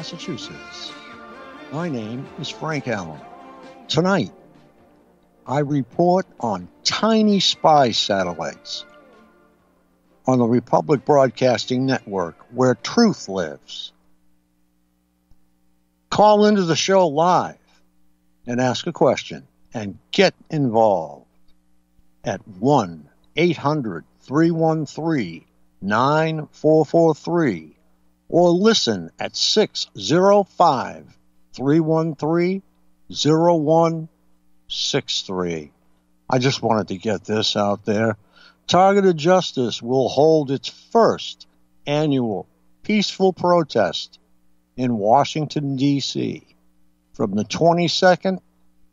Massachusetts. My name is Frank Allen. Tonight, I report on tiny spy satellites on the Republic Broadcasting Network, where truth lives. Call into the show live and ask a question and get involved at 1-800-313-9443 or listen at 605-313-0163. I just wanted to get this out there. Targeted Justice will hold its first annual peaceful protest in Washington, D.C. from the 22nd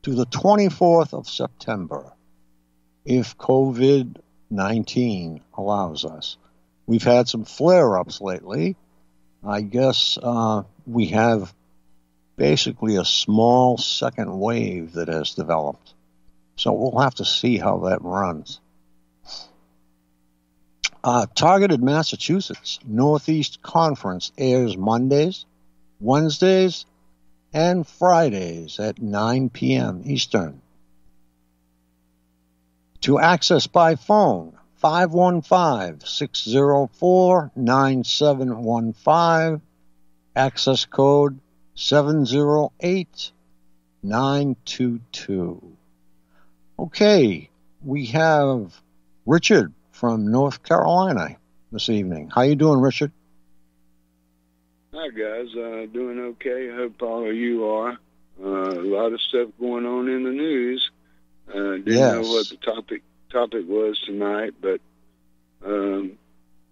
to the 24th of September, if COVID-19 allows us. We've had some flare-ups lately. I guess we have basically a small second wave that has developed. So we'll have to see how that runs. Targeted Massachusetts Northeast Conference airs Mondays, Wednesdays, and Fridays at 9 p.m. Eastern. To access by phone, 515-604-9715, access code 708-922. Okay, we have Richard from North Carolina this evening. How you doing, Richard? Hi, guys. Doing okay. I hope all of you are. A lot of stuff going on in the news. Didn't know what the topic was tonight, but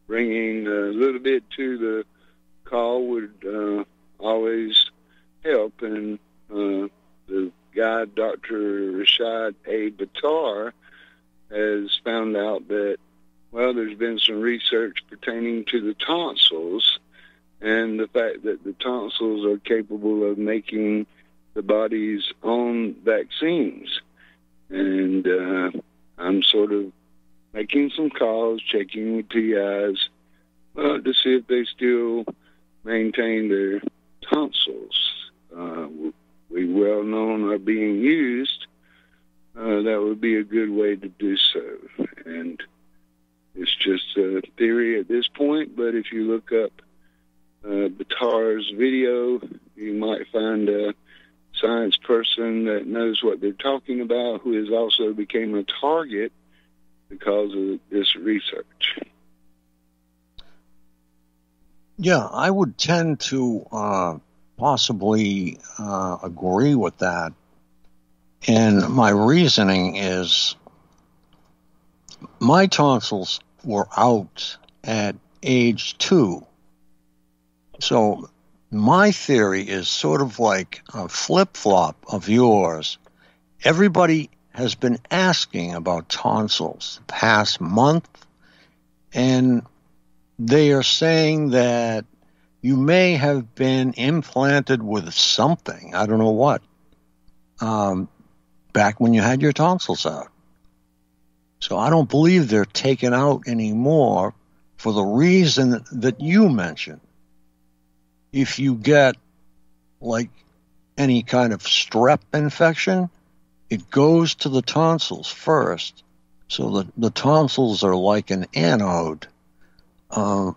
bringing a little bit to the call would always help. And the guy, Dr. Rashad A. Buttar, has found out that, well, there's been some research pertaining to the tonsils and the fact that the tonsils are capable of making the body's own vaccines. And I'm sort of making some calls, checking with PIs to see if they still maintain their tonsils. We well known are being used. That would be a good way to do so. And it's just a theory at this point, but if you look up Buttar's video, you might find a science person that knows what they're talking about, who has also become a target because of this research. Yeah, I would tend to possibly agree with that. And my reasoning is my tonsils were out at age 2. So my theory is sort of like a flip-flop of yours. Everybody has been asking about tonsils the past month, and they are saying that you may have been implanted with something, I don't know what, back when you had your tonsils out. So I don't believe they're taken out anymore for the reason that you mentioned. If you get like any kind of strep infection, it goes to the tonsils first. So the tonsils are like an anode that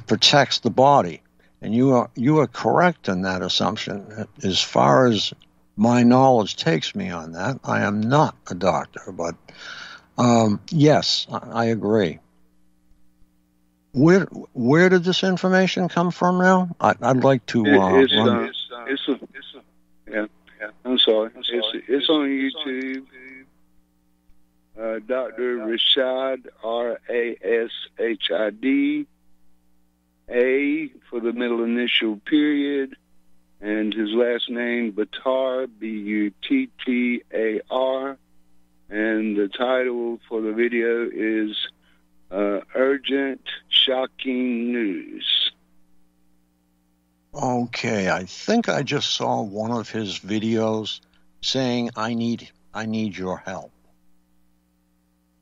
protects the body. And you are correct in that assumption. As far as my knowledge takes me on that, I am not a doctor, but yes, I agree. Where did this information come from now? I'd like to I'm sorry. It's on YouTube. Dr. Rashad, R-A-S-H-I-D, A for the middle initial period, and his last name, Buttar, B-U-T-T-A-R, and the title for the video is Urgent Shocking News. Okay, I think I just saw one of his videos saying, I need your help.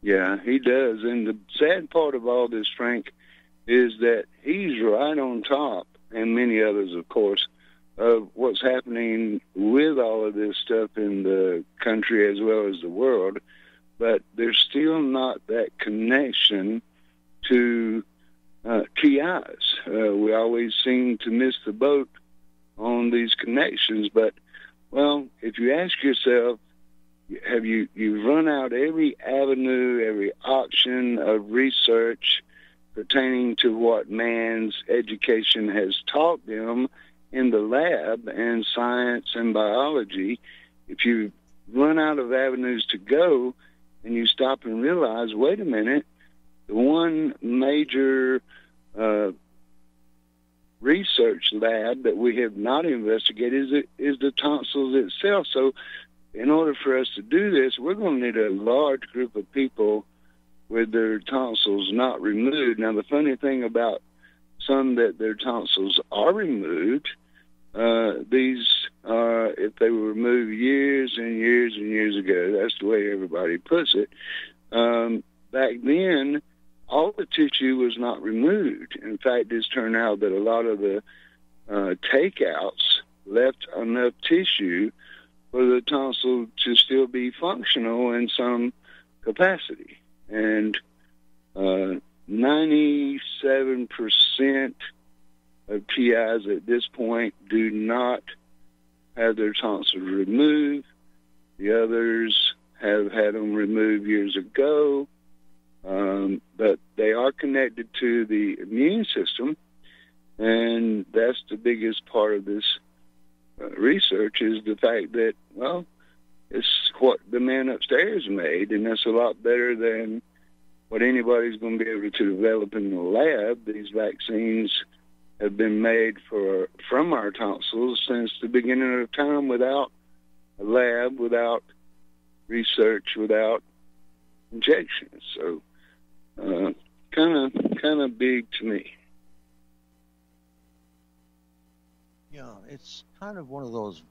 Yeah, he does. And the sad part of all this, Frank, is that he's right on top and many others, of course, of what's happening with all of this stuff in the country as well as the world, but there's still not that connection to TIs. We always seem to miss the boat on these connections, but, well, if you ask yourself, you've run out every avenue, every option of research pertaining to what man's education has taught them in the lab and science and biology. If you run out of avenues to go and you stop and realize, wait a minute, the one major research lab that we have not investigated is the tonsils itself. So in order for us to do this, we're going to need a large group of people with their tonsils not removed. Now, the funny thing about some that their tonsils are removed, these are, if they were removed years and years and years ago, that's the way everybody puts it, back then, all the tissue was not removed. In fact, it's turned out that a lot of the takeouts left enough tissue for the tonsil to still be functional in some capacity. And 97% of TIs at this point do not have their tonsils removed. The others have had them removed years ago, but they are connected to the immune system, and that's the biggest part of this research, is the fact that, well, it's what the man upstairs made, and that's a lot better than what anybody's going to be able to develop in the lab. These vaccines have been made from our tonsils since the beginning of time, without a lab, without research, without injections. So kind of big to me. Yeah, it's kind of one of those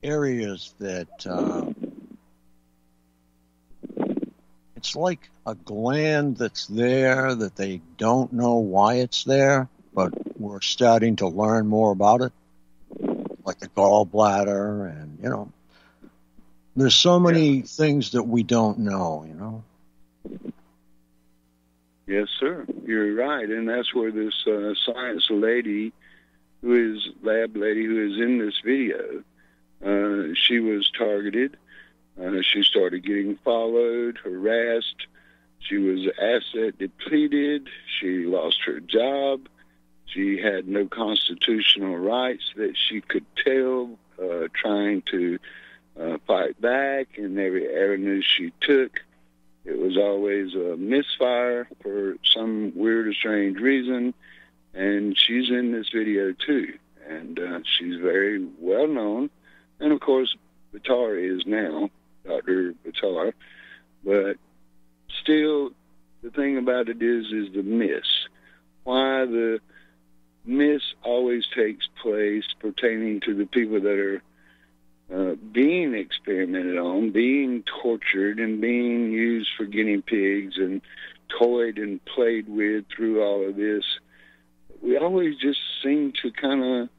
areas that it's like a gland that's there that they don't know why it's there, but we're starting to learn more about it, like the gallbladder, and, there's so many things that we don't know, Yes, sir. You're right, and that's where this science lady, lab lady who is in this video, she was targeted. She started getting followed, harassed. She was asset depleted. She lost her job. She had no constitutional rights that she could tell, trying to fight back in every avenue she took. It was always a misfire for some weird or strange reason, and she's in this video too, and she's very well known, and of course Buttar is now, Dr. Buttar, but still the thing about it is the miss. Why the miss always takes place pertaining to the people that are being experimented on, being tortured, and being used for guinea pigs and toyed and played with through all of this. We always just seem to kind of,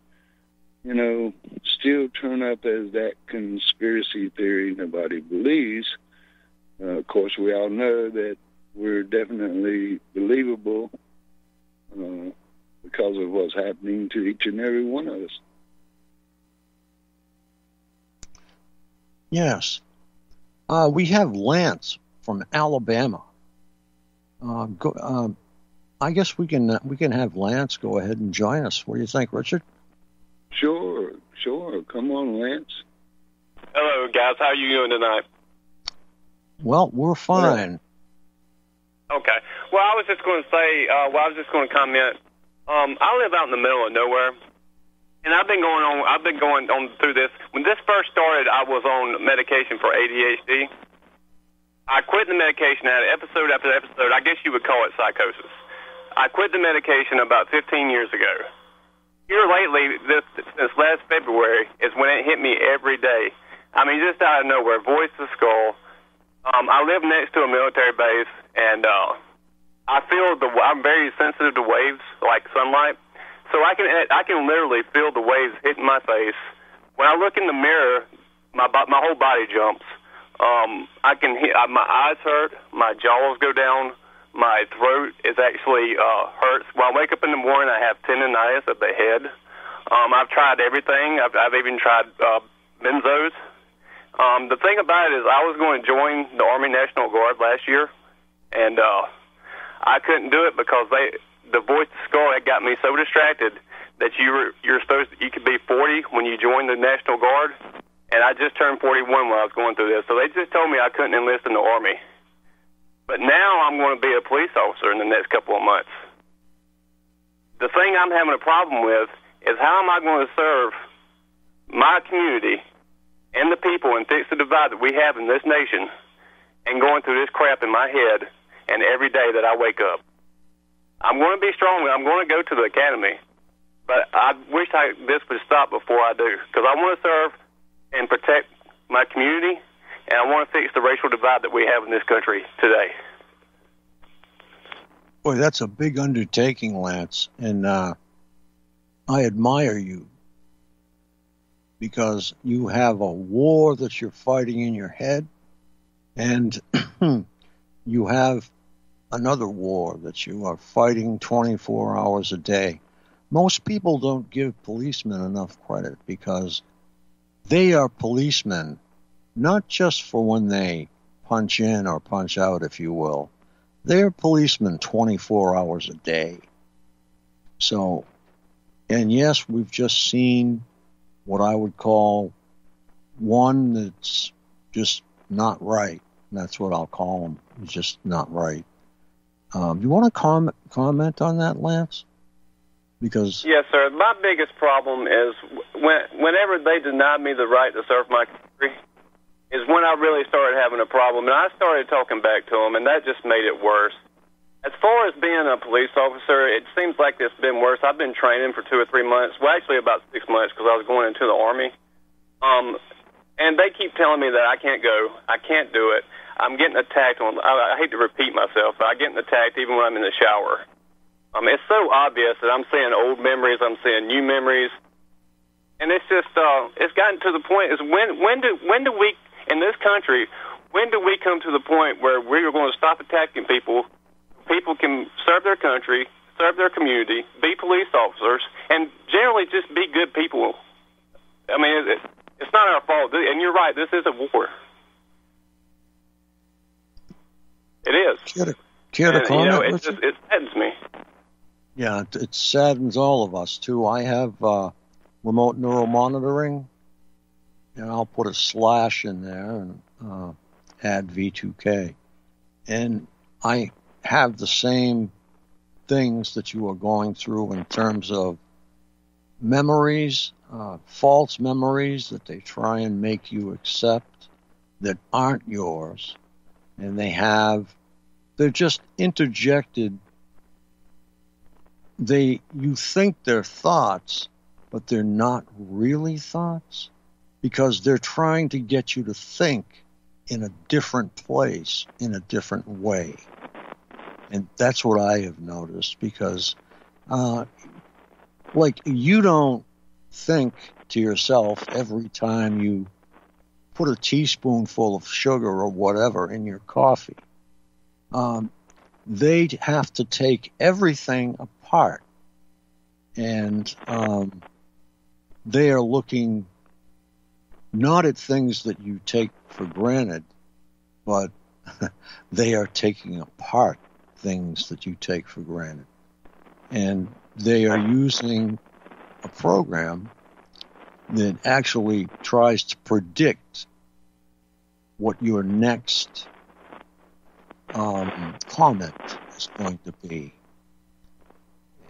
still turn up as that conspiracy theory nobody believes. Of course, we all know that we're definitely believable because of what's happening to each and every one of us. Yes. We have Lance from Alabama. I guess we can have Lance go ahead and join us. What do you think, Richard? Sure. Come on, Lance. Hello, guys. How are you doing tonight? Well, we're fine. Okay. Well, I was just going to say, I was just going to comment. I live out in the middle of nowhere, and I've been going on through this. When this first started, I was on medication for ADHD. I quit the medication. I had episode after episode. I guess you would call it psychosis. I quit the medication about 15 years ago. Here lately, since last February, is when it hit me every day. I mean, just out of nowhere, voice to skull. I live next to a military base, and I feel I'm very sensitive to waves, like sunlight. So I can literally feel the waves hitting my face. When I look in the mirror, my whole body jumps. I can hear, my eyes hurt, my jaws go down, my throat is actually hurts. When I wake up in the morning, I have tendonitis of the head. I've tried everything. I've even tried benzos. The thing about it is, I was going to join the Army National Guard last year, and I couldn't do it because the voice of skull had got me so distracted that you could be 40 when you join the National Guard, and I just turned 41 when I was going through this. So they just told me I couldn't enlist in the Army. But now I'm going to be a police officer in the next couple of months. The thing I'm having a problem with is, how am I going to serve my community and the people and fix the divide that we have in this nation, and going through this crap in my head and every day that I wake up? I'm going to be strong. I'm going to go to the academy, but I wish this would stop before I do, because I want to serve and protect my community, and I want to fix the racial divide that we have in this country today. Boy, that's a big undertaking, Lance, and I admire you, because you have a war that you're fighting in your head, and you have another war that you are fighting 24 hours a day. Most people don't give policemen enough credit, because they are policemen, not just for when they punch in or punch out, if you will. They're policemen 24 hours a day. So, and yes, we've just seen what I would call one that's just not right. That's what I'll call them. It's just not right. You want to comment on that, Lance? Because yes, sir. My biggest problem is whenever they denied me the right to serve my country is when I really started having a problem, and I started talking back to them, and that just made it worse. As far as being a police officer, it seems like it's been worse. I've been training for 2 or 3 months. Well, actually about 6 months, because I was going into the Army. And they keep telling me that I can't go. I can't do it. I'm getting attacked. I hate to repeat myself, but I'm getting attacked even when I'm in the shower. It's so obvious that I'm seeing old memories. I'm seeing new memories. And it's just, it's gotten to the point is when do we, in this country, when do we come to the point where we're going to stop attacking people? People can serve their country, serve their community, be police officers, and generally just be good people. I mean, it's not our fault. And you're right, this is a war. It is. Care to comment? It saddens me. Yeah, it saddens all of us, too. I have remote neuromonitoring, and I'll put a slash in there and add V2K. And I have the same things that you are going through in terms of memories, false memories that they try and make you accept that aren't yours. And they're just interjected. You think they're thoughts, but they're not really thoughts, because they're trying to get you to think in a different place, in a different way. And that's what I have noticed, because, you don't think to yourself every time you put a teaspoonful of sugar or whatever in your coffee. They have to take everything apart, and they are looking not at things that you take for granted, but they are taking apart things that you take for granted. And they are using a program that actually tries to predict what your next comment is going to be.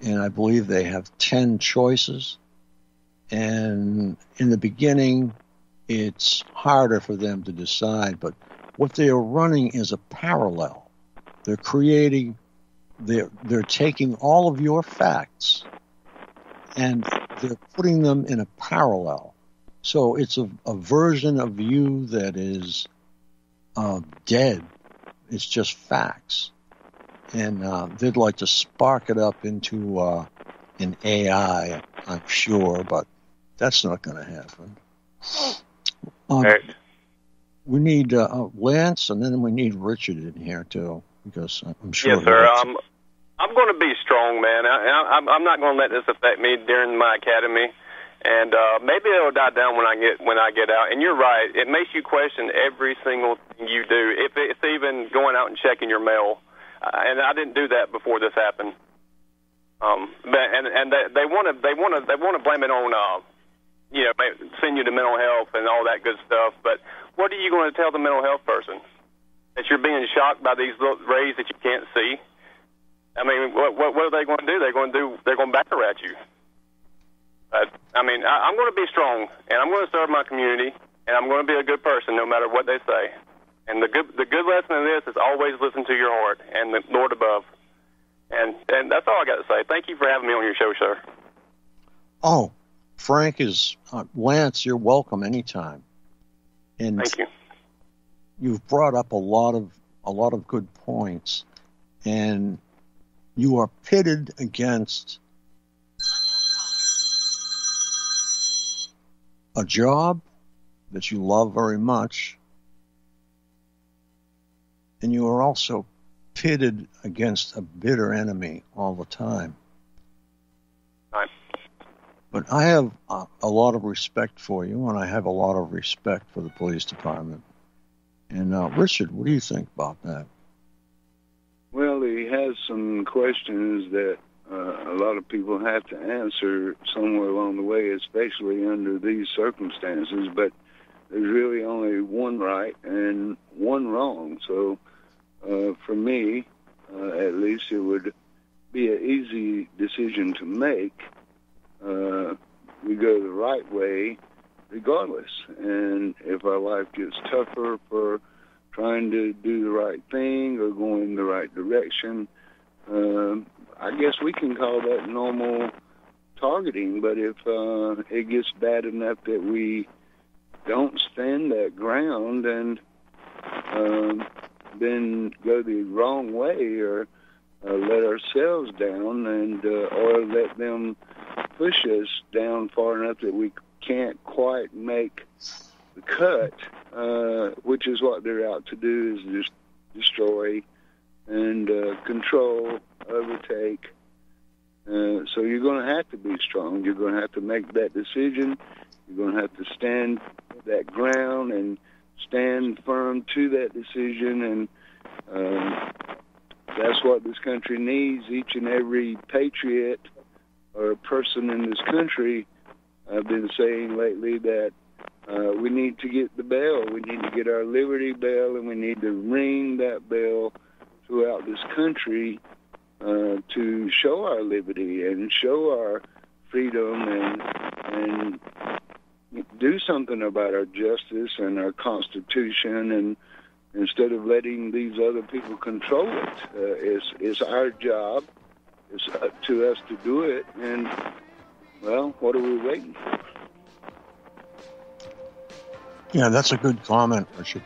And I believe they have 10 choices. And in the beginning, it's harder for them to decide, but what they are running is a parallel. They're taking all of your facts and they're putting them in a parallel. So it's a version of you that is dead. It's just facts. And they'd like to spark it up into in AI, I'm sure, but that's not going to happen. We need Lance, and then we need Richard in here, too, because I'm sure... Yes, sir. I'm going to be strong, man. I'm not going to let this affect me during my academy, and maybe it'll die down when I get out. And you're right; it makes you question every single thing you do. If it's even going out and checking your mail, and I didn't do that before this happened. They want to blame it on send you to mental health and all that good stuff. But what are you going to tell the mental health person? That you're being shocked by these little rays that you can't see? I mean, what are they going to do? They're going to batter at you. I'm going to be strong, and I'm going to serve my community, and I'm going to be a good person no matter what they say. And the good lesson in this is always listen to your heart and the Lord above. And that's all I got to say. Thank you for having me on your show, sir. Oh, Frank is Lance. You're welcome anytime. And thank you. You've brought up a lot of good points, and you are pitted against a job that you love very much, and you are also pitted against a bitter enemy all the time. Right. But I have a lot of respect for you, and I have a lot of respect for the police department. And Richard, what do you think about that? Well, he has some questions that a lot of people have to answer somewhere along the way, especially under these circumstances. But there's really only one right and one wrong. So for me, at least, it would be an easy decision to make. We go the right way regardless. And if our life gets tougher for trying to do the right thing or going in the right direction, I guess we can call that normal targeting. But if it gets bad enough that we don't stand that ground and then go the wrong way or let ourselves down and or let them push us down far enough that we can't quite make the cut, which is what they're out to do, is just destroy and control, overtake. So you're going to have to be strong. You're going to have to make that decision. You're going to have to stand that ground and stand firm to that decision. And that's what this country needs. Each and every patriot or person in this country, I've been saying lately that we need to get the bell. We need to get our liberty bell, and we need to ring that bell throughout this country to show our liberty and show our freedom and do something about our justice and our Constitution, and instead of letting these other people control it. It's our job. It's up to us to do it. And, well, what are we waiting for? Yeah, that's a good comment, Richard.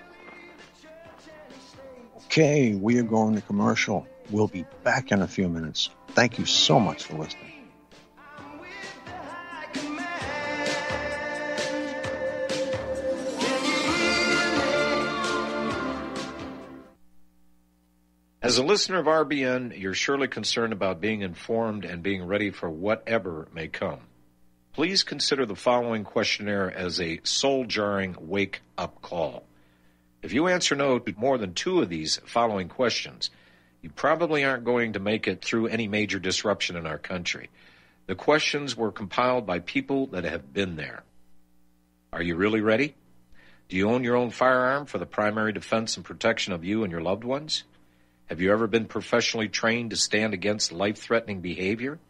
Okay, we are going to commercial. We'll be back in a few minutes. Thank you so much for listening. As a listener of RBN, you're surely concerned about being informed and being ready for whatever may come. Please consider the following questionnaire as a soul-jarring wake-up call. If you answer no to more than 2 of these following questions, you probably aren't going to make it through any major disruption in our country. The questions were compiled by people that have been there. Are you really ready? Do you own your own firearm for the primary defense and protection of you and your loved ones? Have you ever been professionally trained to stand against life-threatening behavior?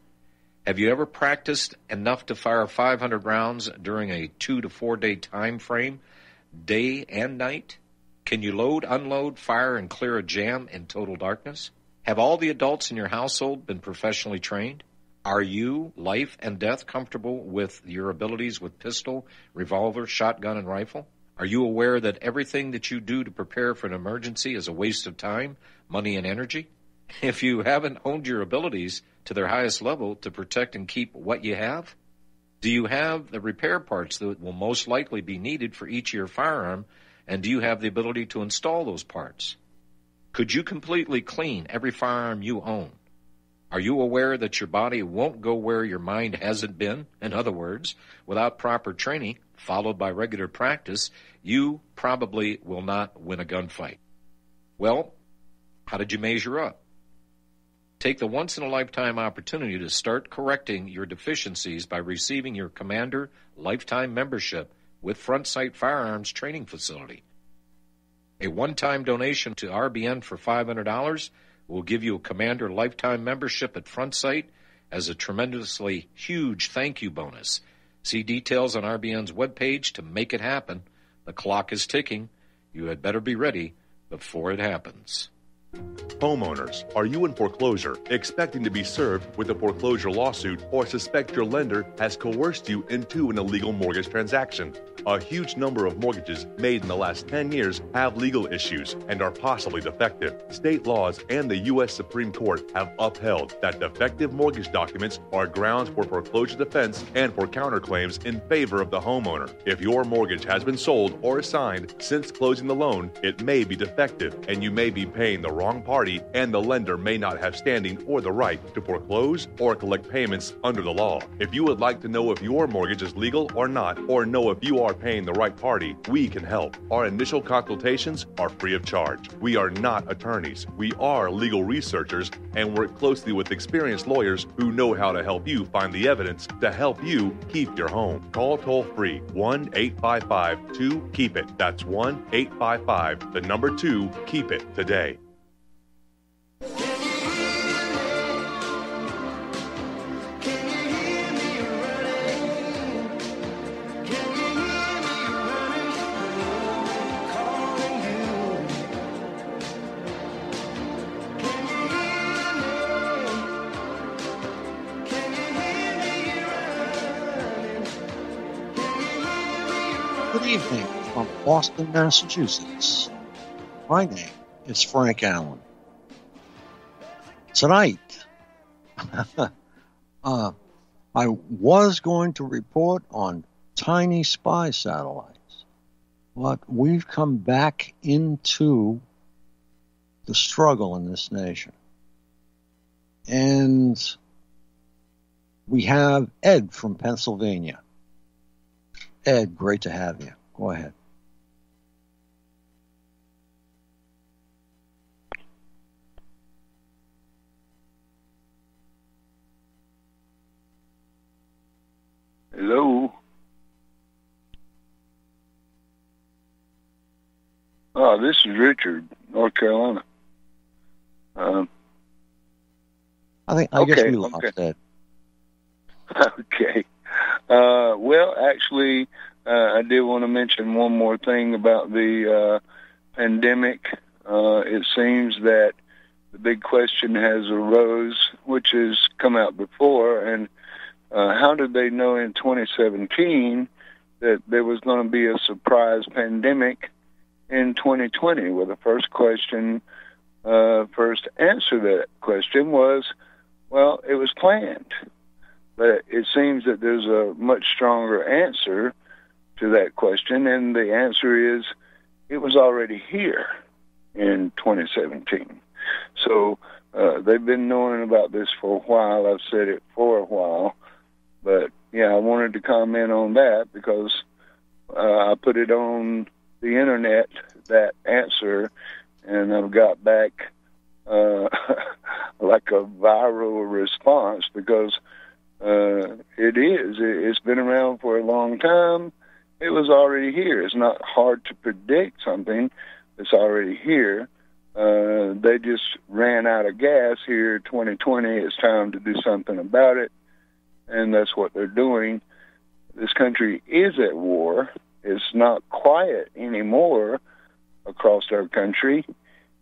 Have you ever practiced enough to fire 500 rounds during a 2 to 4 day time frame, day and night? Can you load, unload, fire, and clear a jam in total darkness? Have all the adults in your household been professionally trained? Are you, life and death, comfortable with your abilities with pistol, revolver, shotgun, and rifle? Are you aware that everything that you do to prepare for an emergency is a waste of time, money, and energy? if you haven't honed your abilities to their highest level to protect and keep what you have? Do you have the repair parts that will most likely be needed for each of your firearm, and do you have the ability to install those parts? Could you completely clean every firearm you own? Are you aware that your body won't go where your mind hasn't been? In other words, without proper training, followed by regular practice, you probably will not win a gunfight. Well, how did you measure up? Take the once-in-a-lifetime opportunity to start correcting your deficiencies by receiving your Commander Lifetime Membership with Front Sight Firearms Training Facility. A one-time donation to RBN for $500 will give you a Commander Lifetime Membership at Front Sight as a tremendously huge thank you bonus. See details on RBN's webpage to make it happen. The clock is ticking. You had better be ready before it happens. Homeowners, are you in foreclosure, expecting to be served with a foreclosure lawsuit, or suspect your lender has coerced you into an illegal mortgage transaction? A huge number of mortgages made in the last 10 years have legal issues and are possibly defective. State laws and the U.S. Supreme Court have upheld that defective mortgage documents are grounds for foreclosure defense and for counterclaims in favor of the homeowner. If your mortgage has been sold or assigned since closing the loan, it may be defective and you may be paying the wrong party, and the lender may not have standing or the right to foreclose or collect payments under the law. If you would like to know if your mortgage is legal or not, or know if you are paying the right party, we can help. Our initial consultations are free of charge. We are not attorneys. We are legal researchers and work closely with experienced lawyers who know how to help you find the evidence to help you keep your home. Call toll-free 1-855-2-KEEP-IT. That's 1-855-2-KEEP-IT today. Good evening from Boston, Massachusetts. My name is Frank Allen. Tonight, I was going to report on tiny spy satellites, but we've come back into the struggle in this nation. And we have Ed from Pennsylvania. Ed, great to have you. Go ahead. Hello. Oh, this is Richard, North Carolina. I guess we lost Ed. Okay. Well, actually, I did want to mention one more thing about the pandemic. It seems that the big question has arose, which has come out before, and how did they know in 2017 that there was going to be a surprise pandemic in 2020? Well, the first answer to that question was, well, it was planned. But it seems that there's a much stronger answer to that question, and the answer is it was already here in 2017. So they've been knowing about this for a while. I've said it for a while. But, yeah, I wanted to comment on that because I put it on the Internet, that answer, and I've got back like a viral response because it's been around for a long time. It was already here. It's not hard to predict something that's already here. They just ran out of gas here 2020. It's time to do something about it, and that's what they're doing. This country is at war. It's not quiet anymore across our country,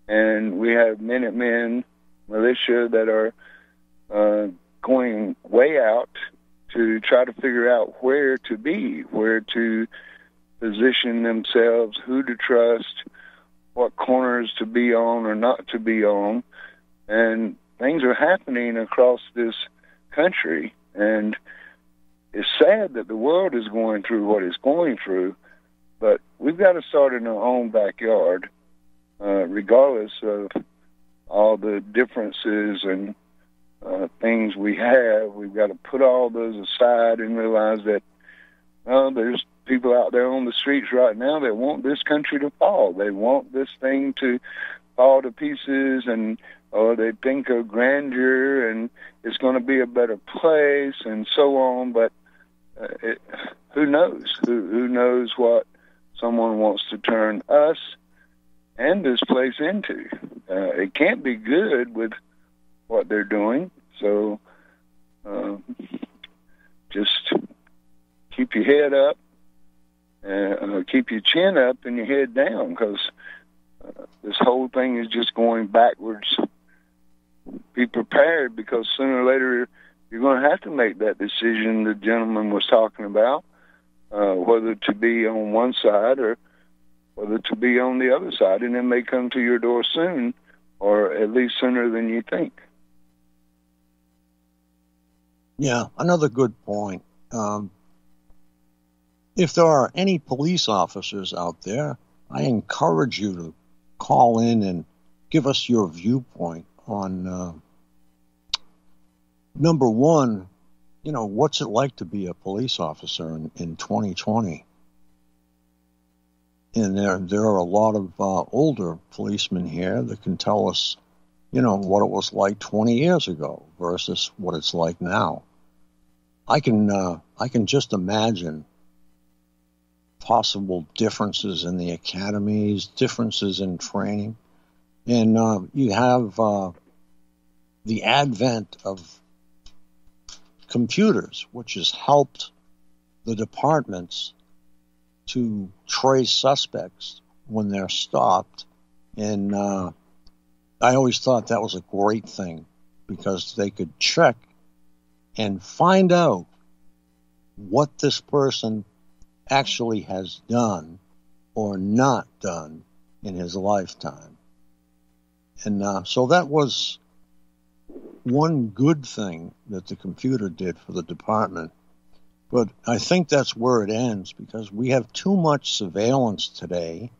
and we have Minutemen militia that are going way out to try to figure out where to be, where to position themselves, who to trust, what corners to be on or not to be on. And things are happening across this country, and it's sad that the world is going through what it's going through, but we've got to start in our own backyard, regardless of all the differences and things we have. We've got to put all those aside and realize that there's people out there on the streets right now that want this country to fall. They want this thing to fall to pieces, and they think of grandeur and it's going to be a better place and so on. But who knows? Who knows what someone wants to turn us and this place into? It can't be good with what they're doing. So just keep your head up, keep your chin up and your head down, because this whole thing is just going backwards. Be prepared, because sooner or later you're going to have to make that decision the gentleman was talking about, whether to be on one side or whether to be on the other side, and it may come to your door soon, or at least sooner than you think. Yeah, another good point. If there are any police officers out there, I encourage you to call in and give us your viewpoint on, number one, what's it like to be a police officer in 2020? And there are a lot of older policemen here that can tell us, what it was like 20 years ago versus what it's like now. I can just imagine possible differences in the academies, differences in training. And you have the advent of computers, which has helped the departments to trace suspects when they're stopped. And I always thought that was a great thing, because they could check and find out what this person actually has done or not done in his lifetime. And so that was one good thing that the computer did for the department. But I think that's where it ends, because we have too much surveillance today.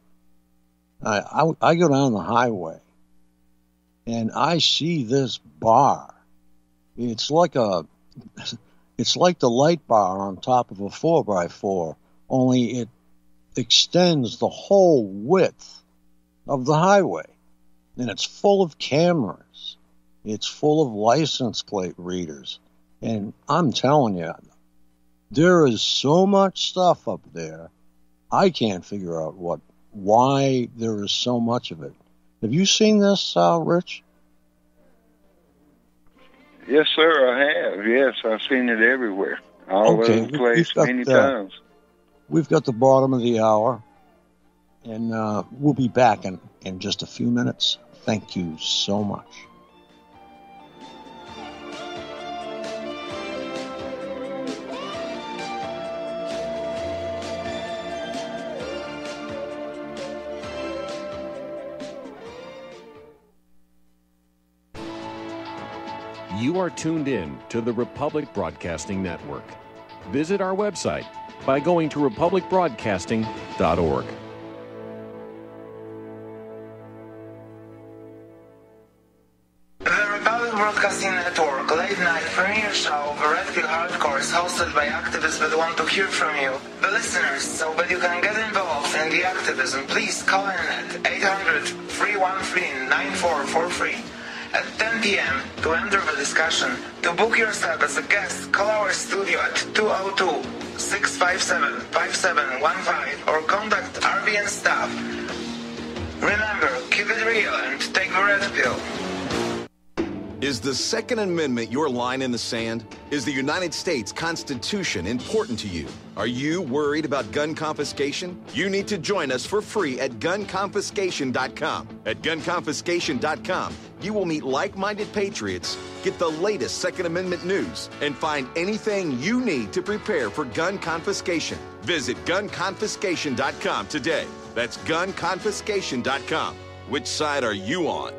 I go down the highway and I see this bar. It's like the light bar on top of a 4x4, only it extends the whole width of the highway. And it's full of cameras. It's full of license plate readers. And I'm telling you, there is so much stuff up there, I can't figure out why there is so much of it. Have you seen this, Rich? Yes, sir, I have. Yes, I've seen it everywhere. All over the place, many times. We've got the bottom of the hour, and we'll be back in just a few minutes. Thank you so much. You are tuned in to the Republic Broadcasting Network. Visit our website by going to republicbroadcasting.org. The Republic Broadcasting Network late night premiere show, The Red Pill Hardcore, is hosted by activists that want to hear from you, the listeners. So that you can get involved in the activism, please call in at 800-313-9443. At 10 p.m. to enter the discussion. To book yourself as a guest, call our studio at 202-657-5715 or contact RBN staff. Remember, keep it real and take the red pill. Is the Second Amendment your line in the sand? Is the United States Constitution important to you? Are you worried about gun confiscation? You need to join us for free at gunconfiscation.com. At gunconfiscation.com, you will meet like-minded patriots, get the latest Second Amendment news, and find anything you need to prepare for gun confiscation. Visit gunconfiscation.com today. That's gunconfiscation.com. Which side are you on?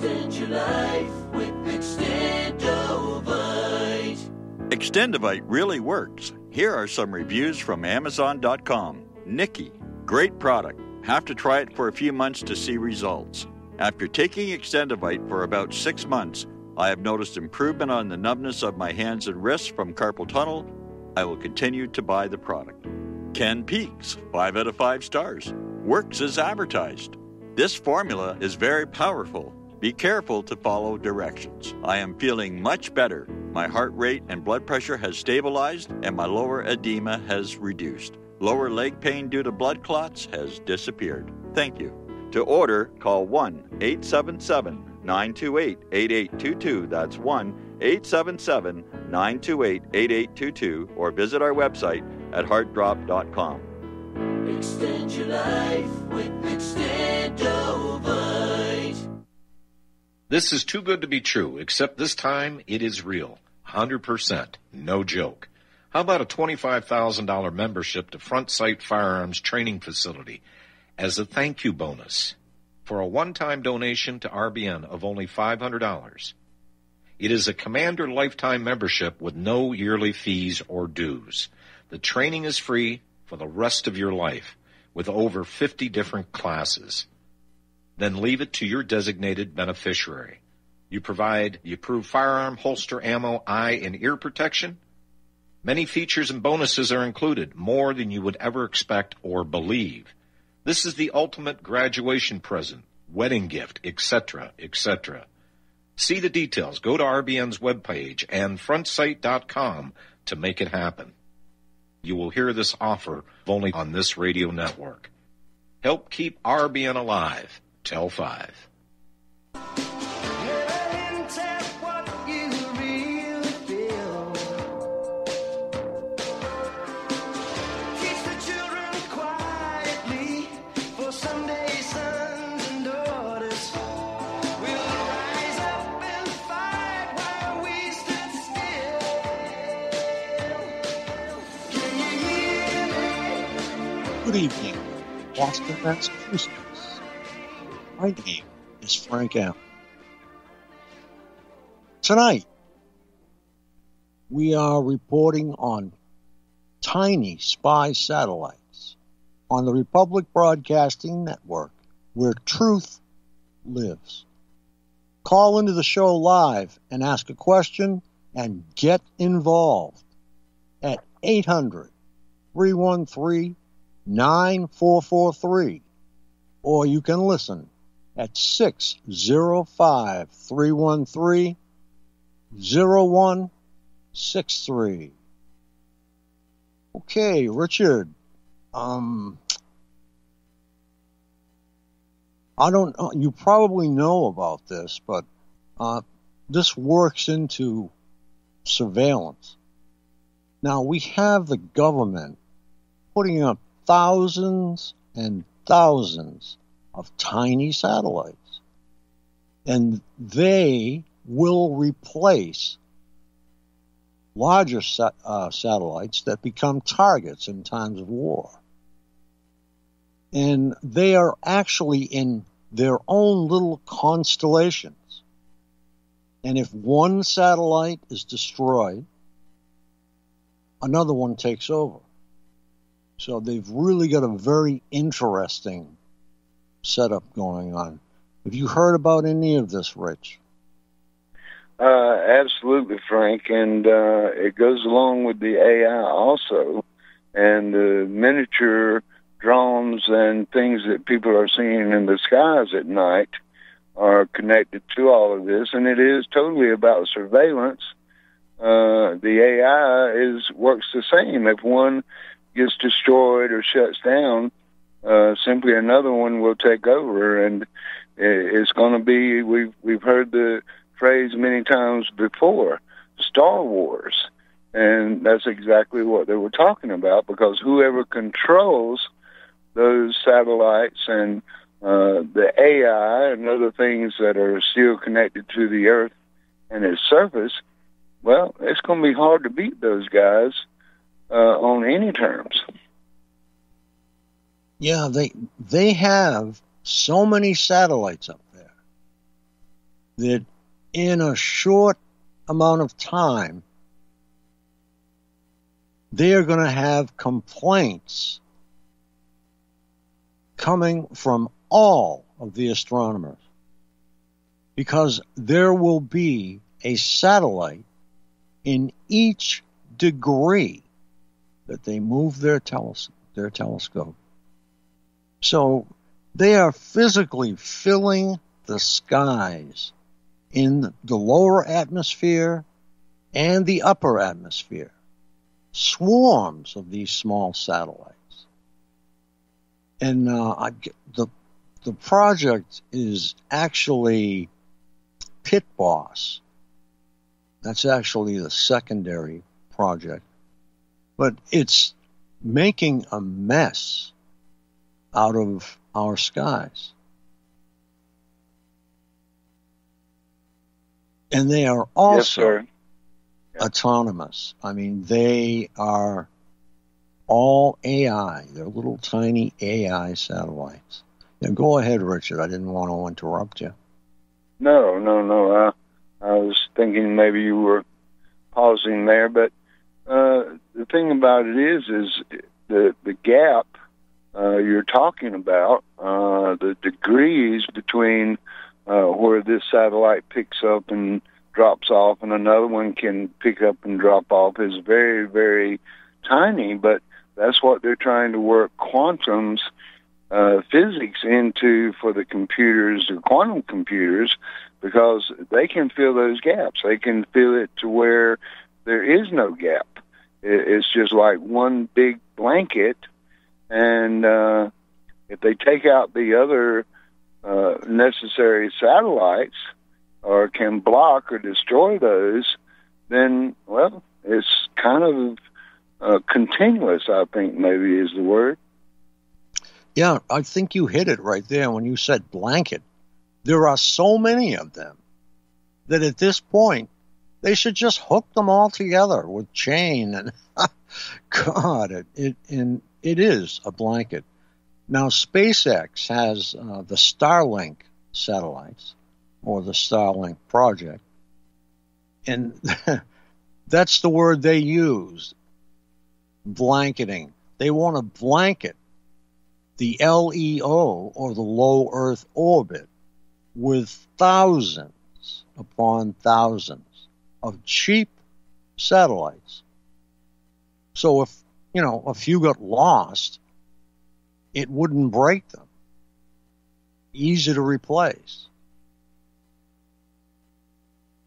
Extend your life with Extendovite. Extendovite really works. Here are some reviews from Amazon.com. Nikki, great product. Have to try it for a few months to see results. After taking Extendovite for about 6 months, I have noticed improvement on the numbness of my hands and wrists from carpal tunnel. I will continue to buy the product. Ken Peaks, 5 out of 5 stars. Works as advertised. This formula is very powerful. Be careful to follow directions. I am feeling much better. My heart rate and blood pressure has stabilized, and my lower edema has reduced. Lower leg pain due to blood clots has disappeared. Thank you. To order, call 1-877-928-8822. That's 1-877-928-8822, or visit our website at heartdrop.com. Extend your life with Extendovite. This is too good to be true, except this time it is real. 100%. No joke. How about a $25,000 membership to Front Sight Firearms Training Facility as a thank you bonus for a one-time donation to RBN of only $500? It is a Commander lifetime membership with no yearly fees or dues. The training is free for the rest of your life with over 50 different classes. Then leave it to your designated beneficiary. You provide the approved firearm, holster, ammo, eye, and ear protection. Many features and bonuses are included, more than you would ever expect or believe. This is the ultimate graduation present, wedding gift, etc., etc. See the details. Go to RBN's webpage and frontsight.com to make it happen. You will hear this offer only on this radio network. Help keep RBN alive. Tell 5. Good evening, Boston, Massachusetts. My name is Frank Allen. Tonight, we are reporting on tiny spy satellites on the Republic Broadcasting Network, where truth lives. Call into the show live and ask a question and get involved at 800-313-9443, or you can listen at 605-313-0163. Okay, Richard. I don't know. You probably know about this, but this works into surveillance. Now, we have the government putting up thousands and thousands of tiny satellites, and they will replace larger satellites that become targets in times of war. And they are actually in their own little constellations. And if one satellite is destroyed, another one takes over. So they've really got a very interesting setup going on. Have you heard about any of this, Rich? Absolutely, Frank, and it goes along with the AI also, and the miniature drones and things that people are seeing in the skies at night are connected to all of this, and it is totally about surveillance. The AI works the same. If one gets destroyed or shuts down, simply another one will take over, and it's going to be, we've heard the phrase many times before, Star Wars, and that's exactly what they were talking about, because whoever controls those satellites and the AI and other things that are still connected to the Earth and its surface, well, it's going to be hard to beat those guys on any terms. Yeah, they have so many satellites up there. that in a short amount of time, they're going to have complaints coming from all of the astronomers, because there will be a satellite in each degree that they move their telescope. So they are physically filling the skies in the lower atmosphere and the upper atmosphere. Swarms of these small satellites. And the project is actually Pit Boss. That's actually the secondary project. But it's making a mess out of our skies. And they are also autonomous. I mean, they are all AI. They're little tiny AI satellites. Now, go ahead, Richard. I didn't want to interrupt you. No. I was thinking maybe you were pausing there, but the thing about it is the gap you're talking about, the degrees between where this satellite picks up and drops off and another one can pick up and drop off is very, very tiny, but that's what they're trying to work quantum physics into for the computers, the quantum computers, because they can fill those gaps. They can fill it to where there is no gap. It's just like one big blanket, and if they take out the other necessary satellites or can block or destroy those, then, well, it's kind of continuous, I think maybe is the word. Yeah, I think you hit it right there when you said blanket. There are so many of them that at this point, they should just hook them all together with chain. And God, it is a blanket. Now, SpaceX has the Starlink satellites, or the Starlink project. And that's the word they use, blanketing. They want to blanket the LEO, or the low Earth orbit, with thousands upon thousands of cheap satellites. So if you got lost, it wouldn't break them. Easy to replace.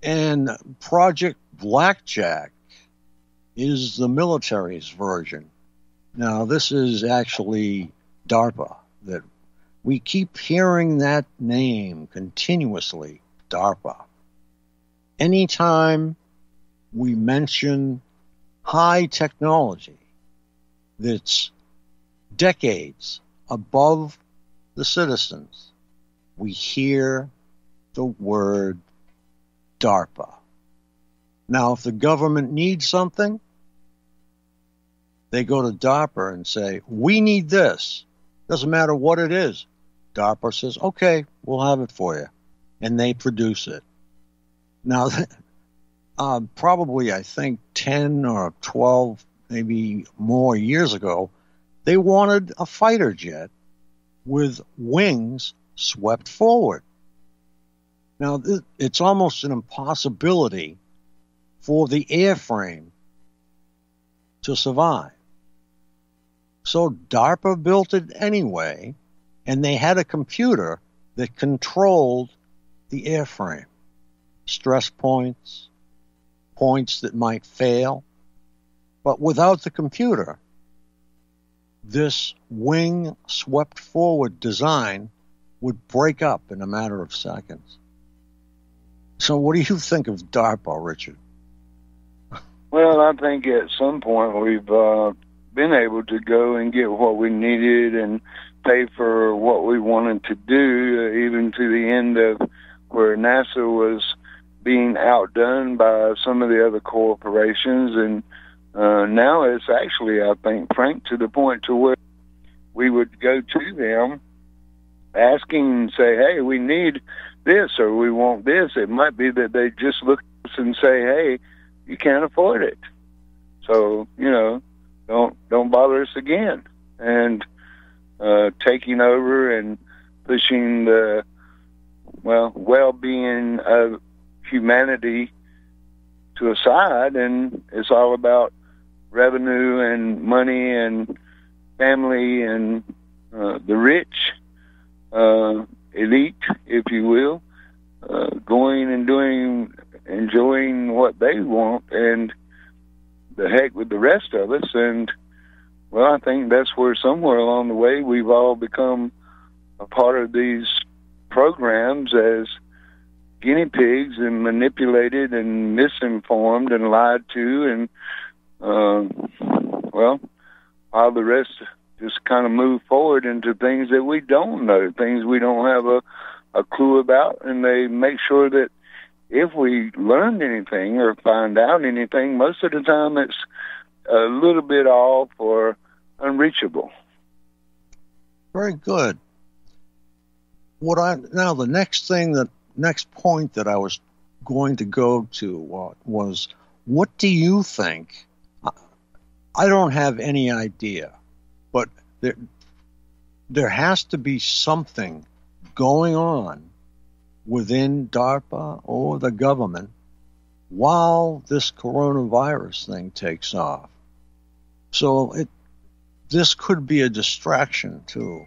And Project Blackjack is the military's version. Now, this is actually DARPA. That we keep hearing that name continuously, DARPA. Anytime we mention high technology that's decades above the citizens, we hear the word DARPA. Now, if the government needs something, they go to DARPA and say, we need this. Doesn't matter what it is. DARPA says, okay, we'll have it for you. And they produce it. Now, probably, I think, 10 or 12, maybe more years ago, they wanted a fighter jet with wings swept forward. Now, it's almost an impossibility for the airframe to survive. So DARPA built it anyway, and they had a computer that controlled the airframe. Stress points, points that might fail. But without the computer, this wing swept forward design would break up in a matter of seconds. So what do you think of DARPA, Richard? Well, I think at some point we've been able to go and get what we needed and pay for what we wanted to do, even to the end of where NASA was being outdone by some of the other corporations. And now it's actually, I think, Frank, to the point to where we would go to them asking and say, hey, we need this or we want this. It might be that they just look at us and say, hey, you can't afford it. So, don't bother us again. And taking over and pushing the, well-being of humanity to a side, and it's all about revenue and money and family and the rich elite, if you will, going and enjoying what they want, and the heck with the rest of us. And well, I think that's where somewhere along the way we've all become a part of these programs as guinea pigs and manipulated and misinformed and lied to, and all the rest just kind of move forward into things that we don't know, things we don't have a clue about, and they make sure that if we learned anything or find out anything, most of the time it's a little bit off or unreachable. Very good. The next point that I was going to go to was, what do you think? I don't have any idea, but there has to be something going on within DARPA or the government while this coronavirus thing takes off. So this could be a distraction too.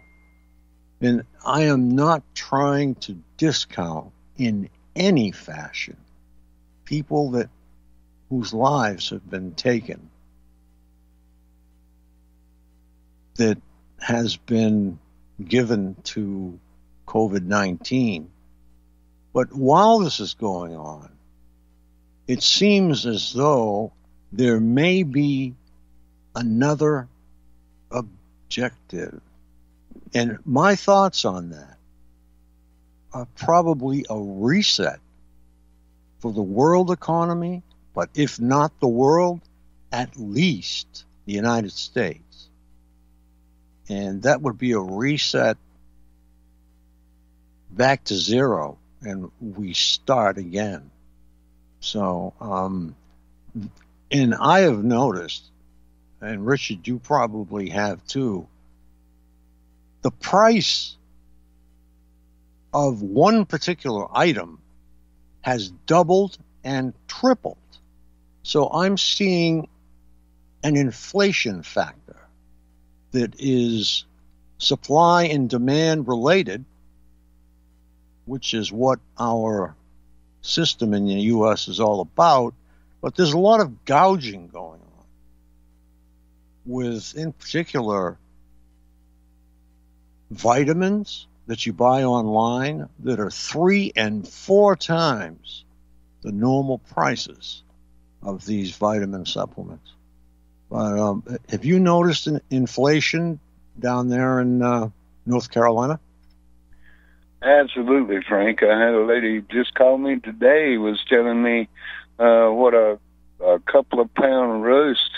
And I am not trying to discount in any fashion people whose lives have been taken, that has been given to COVID-19. But while this is going on, it seems as though there may be another objective. And my thoughts on that are probably a reset for the world economy, but if not the world, at least the United States. And that would be a reset back to zero, and we start again. So, and I have noticed, and Richard, you probably have too, the price of one particular item has doubled and tripled. So I'm seeing an inflation factor that is supply and demand related, which is what our system in the U.S. is all about. But there's a lot of gouging going on with, in particular, vitamins that you buy online that are 3 and 4 times the normal prices of these vitamin supplements. But have you noticed an inflation down there in North Carolina? Absolutely, Frank. I had a lady just call me today, was telling me what a couple of pound roast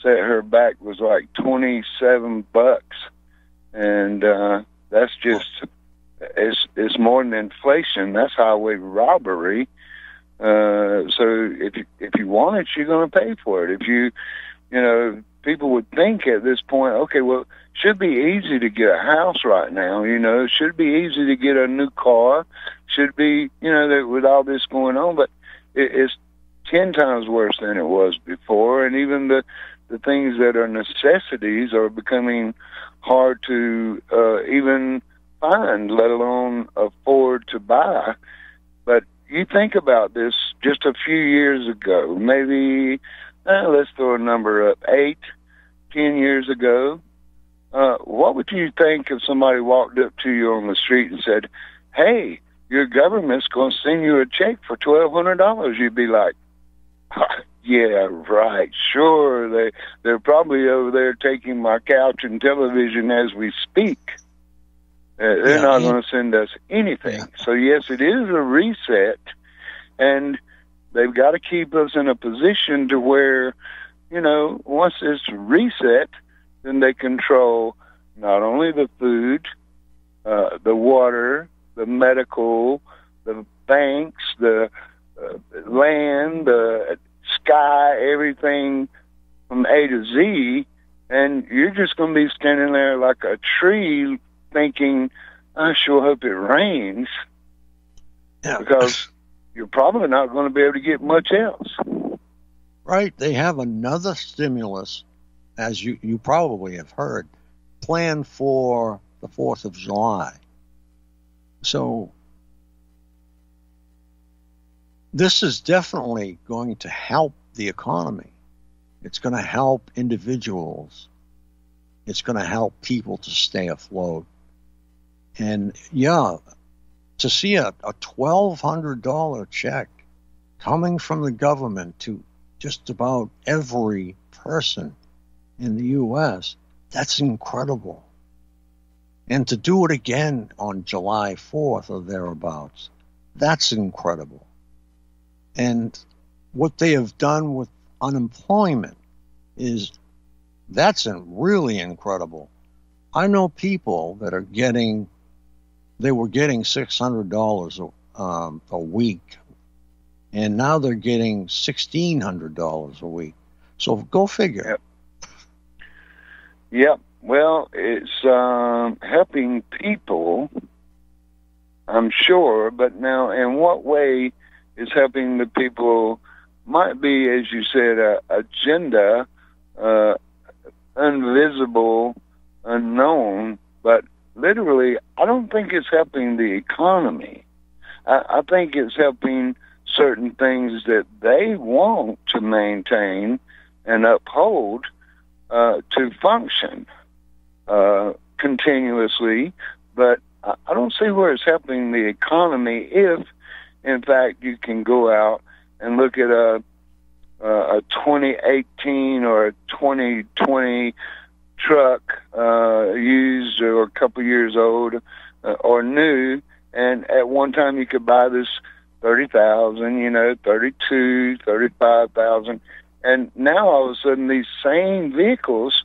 set her back was like $27, and that's just it's more than inflation. That's highway robbery. So if you want it, you're going to pay for it. People would think at this point, okay, well, it should be easy to get a house right now. It should be easy to get a new car. Should be, with all this going on, but it's 10 times worse than it was before. And even the things that are necessities are becoming hard to even find, let alone afford to buy. But you think about this just a few years ago, maybe, let's throw a number up, 8, 10 years ago. What would you think if somebody walked up to you on the street and said, hey, your government's going to send you a check for $1,200? You'd be like, yeah, right, sure. They're probably over there taking my couch and television as we speak. They're not going to send us anything. Yeah. So, yes, it is a reset, and they've got to keep us in a position to where, once it's reset, then they control not only the food, the water, the medical, the banks, the land, the sky, everything from A to Z, and you're just going to be standing there like a tree thinking, I sure hope it rains, because you're probably not going to be able to get much else. Right. They have another stimulus, as you probably have heard, planned for the 4th of July. So this is definitely going to help the economy. It's going to help individuals. It's going to help people to stay afloat. And yeah, to see a $1,200 check coming from the government to just about every person in the U.S., that's incredible. And to do it again on July 4th or thereabouts, that's incredible. And what they have done with unemployment that's really incredible. I know people that are they were getting $600 a week, and now they're getting $1,600 a week. So go figure. Yep. Well, it's helping people, I'm sure, but now in what way is helping the people might be, as you said, a agenda, invisible, unknown, but literally, I don't think it's helping the economy. I think it's helping certain things that they want to maintain and uphold to function continuously, but I don't see where it's helping the economy if, in fact, you can go out and look at a 2018 or a 2020 truck, used or a couple years old or new, and at one time you could buy this $30,000, $32,000, $35,000, and now all of a sudden these same vehicles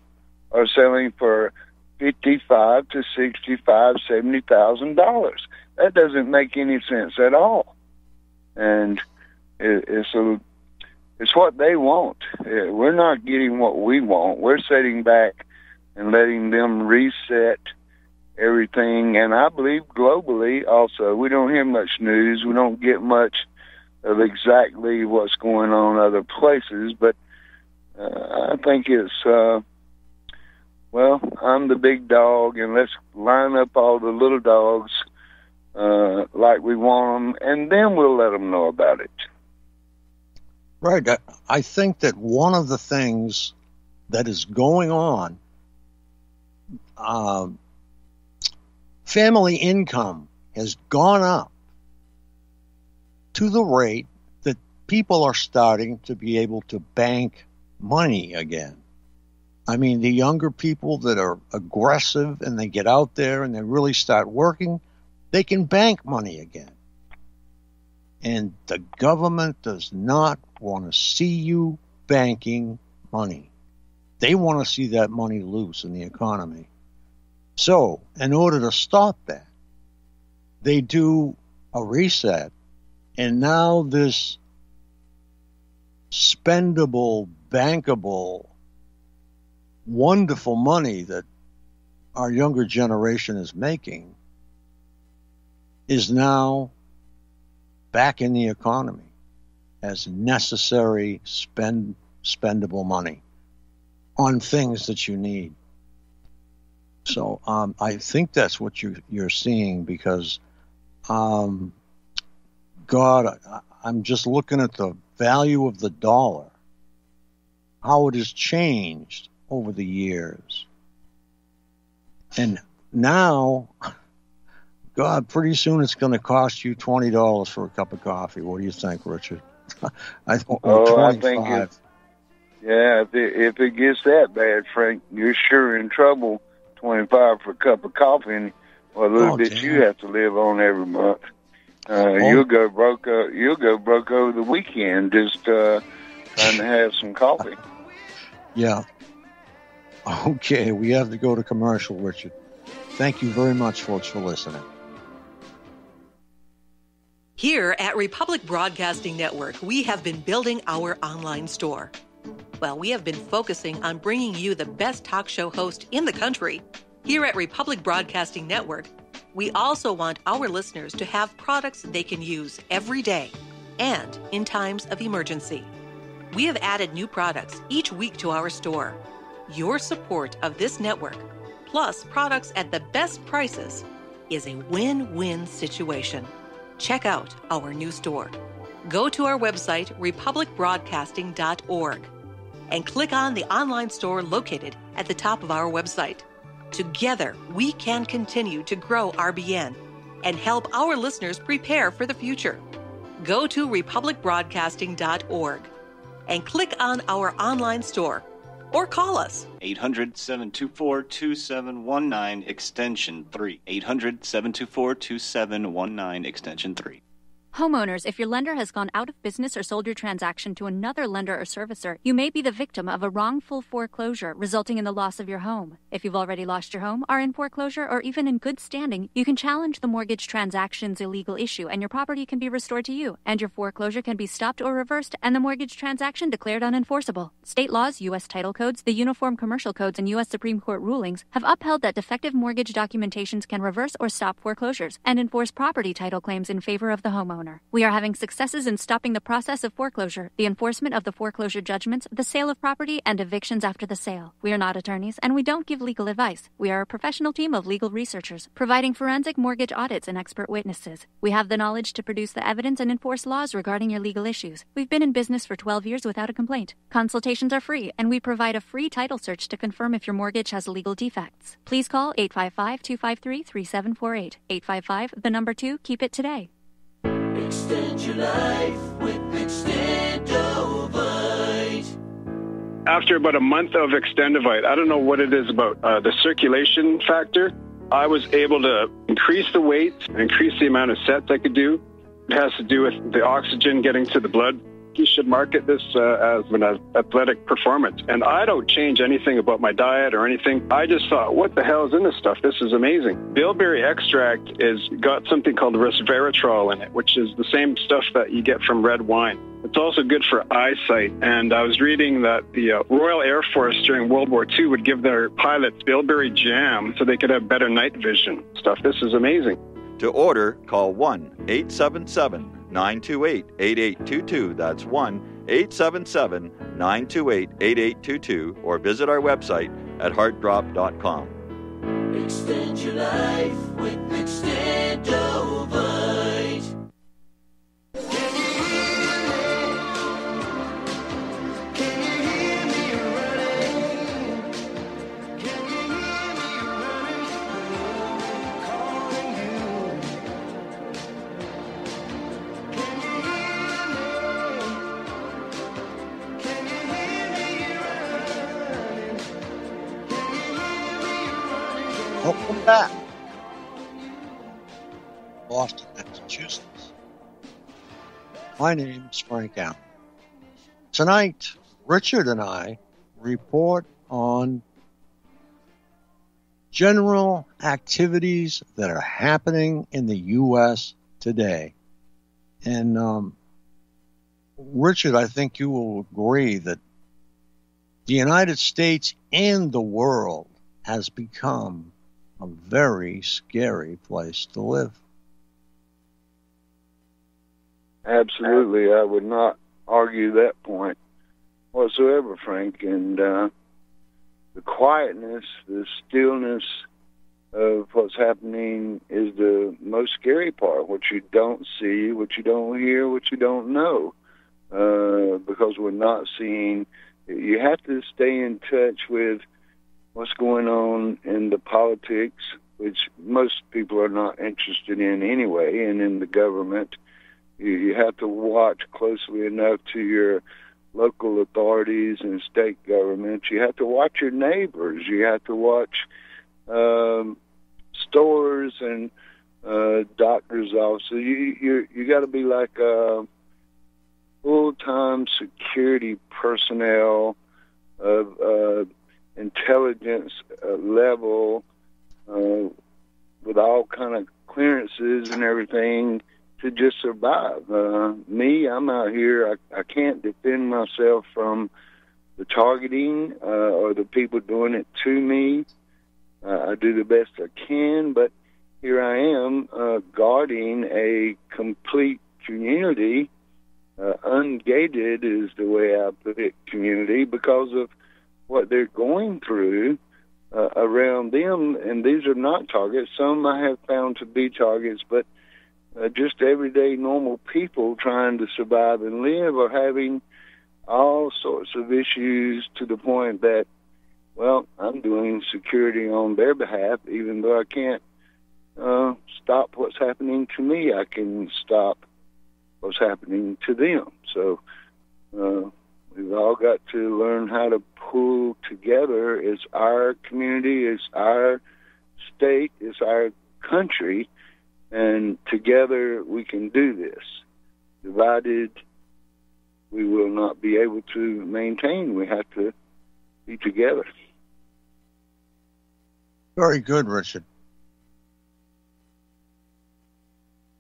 are selling for $55,000 to $65,000, $70,000. That doesn't make any sense at all, and it's what they want. We're not getting what we want. We're sitting back and letting them reset everything. And I believe globally also, we don't hear much news. We don't get much of exactly what's going on other places. But I think it's, I'm the big dog, and let's line up all the little dogs like we want them, and then we'll let them know about it. Right. I think that one of the things that is going on, family income has gone up to the rate that people are starting to be able to bank money again. I mean, the younger people that are aggressive and they get out there and they really start working, they can bank money again. And the government does not want to see you banking money. They want to see that money loose in the economy. So, in order to stop that, they do a reset. And now this spendable, bankable, wonderful money that our younger generation is making is now back in the economy as necessary spendable money on things that you need. So I think that's what you're seeing, because God, I'm just looking at the value of the dollar, how it has changed over the years. And now, God, pretty soon it's going to cost you $20 for a cup of coffee. What do you think, Richard? I think if it gets that bad, Frank, you're sure in trouble. $25 for a cup of coffee, and a little bit damn. You have to live on every month. You'll go broke. You'll go broke over the weekend just trying to have some coffee. Yeah. Okay, we have to go to commercial, Richard. Thank you very much, folks, for listening. Here at Republic Broadcasting Network, we have been building our online store. Well, we have been focusing on bringing you the best talk show host in the country. Here at Republic Broadcasting Network, we also want our listeners to have products they can use every day and in times of emergency. We have added new products each week to our store. Your support of this network, plus products at the best prices, is a win-win situation. Check out our new store. Go to our website, republicbroadcasting.org, and click on the online store located at the top of our website. Together, we can continue to grow RBN and help our listeners prepare for the future. Go to republicbroadcasting.org and click on our online store or call us. 800-724-2719, extension 3. 800-724-2719, extension 3. Homeowners, if your lender has gone out of business or sold your transaction to another lender or servicer, you may be the victim of a wrongful foreclosure resulting in the loss of your home. If you've already lost your home, are in foreclosure, or even in good standing, you can challenge the mortgage transaction's illegal issue and your property can be restored to you, and your foreclosure can be stopped or reversed and the mortgage transaction declared unenforceable. State laws, U.S. title codes, the Uniform Commercial Codes, and U.S. Supreme Court rulings have upheld that defective mortgage documentations can reverse or stop foreclosures and enforce property title claims in favor of the homeowner. We are having successes in stopping the process of foreclosure, the enforcement of the foreclosure judgments, the sale of property, and evictions after the sale. We are not attorneys, and we don't give legal advice. We are a professional team of legal researchers, providing forensic mortgage audits and expert witnesses. We have the knowledge to produce the evidence and enforce laws regarding your legal issues. We've been in business for 12 years without a complaint. Consultations are free, and we provide a free title search to confirm if your mortgage has legal defects. Please call 855-253-3748. 855, the number 2, keep it today. Extend your life with Extendovite. After about a month of Extendovite, I don't know what it is about the circulation factor. I was able to increase the weight, increase the amount of sets I could do. It has to do with the oxygen getting to the blood. You should market this as an athletic performance. And I don't change anything about my diet or anything. I just thought, what the hell is in this stuff? This is amazing. Bilberry extract is got something called resveratrol in it, which is the same stuff that you get from red wine. It's also good for eyesight. And I was reading that the Royal Air Force during World War II would give their pilots bilberry jam so they could have better night vision stuff. This is amazing. To order, call 1-877-928-8822. That's 1-877-928-8822. Or visit our website at heartdrop.com. Extend your life with Extendovite. Welcome back. Boston, Massachusetts. My name is Frank Allen. Tonight, Richard and I report on general activities that are happening in the U.S. today. And Richard, I think you will agree that the United States and the world has become a very scary place to live. Absolutely. I would not argue that point whatsoever, Frank. And the quietness, the stillness of what's happening is the most scary part. What you don't see, what you don't hear, what you don't know. Because we're not seeing, you have to stay in touch with what's going on in the politics, which most people are not interested in anyway, and in the government. You have to watch closely enough to your local authorities and state governments. You have to watch your neighbors. You have to watch stores and doctors' offices. You got to be like full-time security personnel of intelligence level with all kind of clearances and everything to just survive. Me, I'm out here. I can't defend myself from the targeting or the people doing it to me. I do the best I can, but here I am guarding a complete community, ungated is the way I put it, community, because of what they're going through around them. And these are not targets. Some I have found to be targets, but just everyday normal people trying to survive and live are having all sorts of issues to the point that, well, I'm doing security on their behalf, even though I can't stop what's happening to me. I can stop what's happening to them. So we've all got to learn how to pull together. It's our community, it's our state, it's our country, and together we can do this. Divided, we will not be able to maintain. We have to be together. Very good, Richard.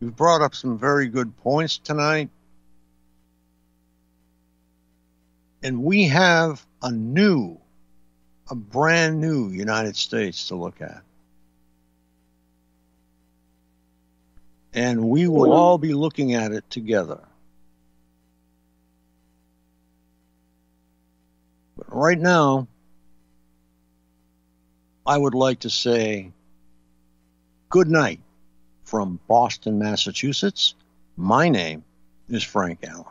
You've brought up some very good points tonight. And we have a brand new United States to look at. And we will all be looking at it together. But right now, I would like to say good night from Boston, Massachusetts. My name is Frank Allen.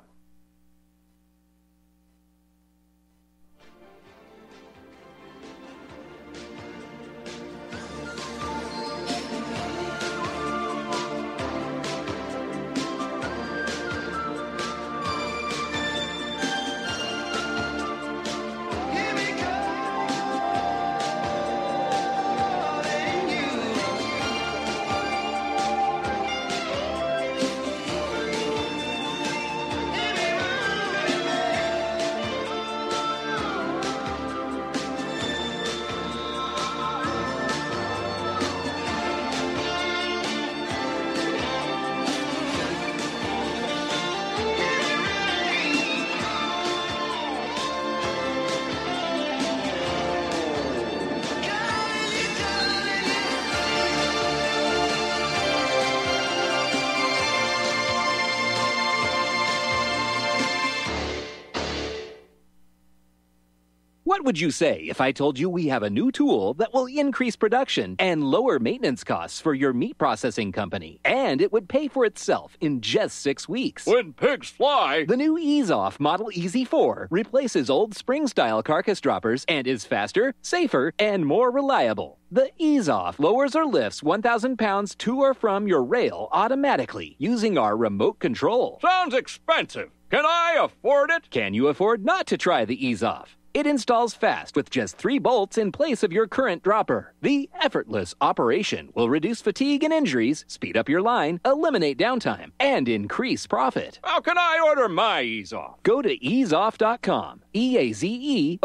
What would you say if I told you we have a new tool that will increase production and lower maintenance costs for your meat processing company? And it would pay for itself in just 6 weeks. When pigs fly! The new EaseOff Model EZ4 replaces old spring-style carcass droppers and is faster, safer, and more reliable. The EaseOff lowers or lifts 1,000 pounds to or from your rail automatically using our remote control. Sounds expensive. Can I afford it? Can you afford not to try the EaseOff? It installs fast with just 3 bolts in place of your current dropper. The effortless operation will reduce fatigue and injuries, speed up your line, eliminate downtime, and increase profit. How can I order my EaseOff? Go to easeoff.com, EAZEOFF.com,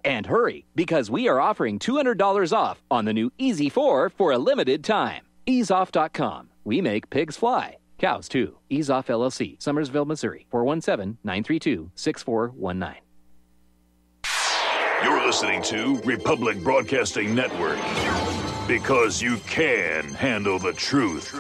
and hurry, because we are offering $200 off on the new EZ4 for a limited time. Easeoff.com. We make pigs fly. Cows, too. EaseOff LLC, Summersville, Missouri, 417-932-6419. You're listening to Republic Broadcasting Network, because you can handle the truth.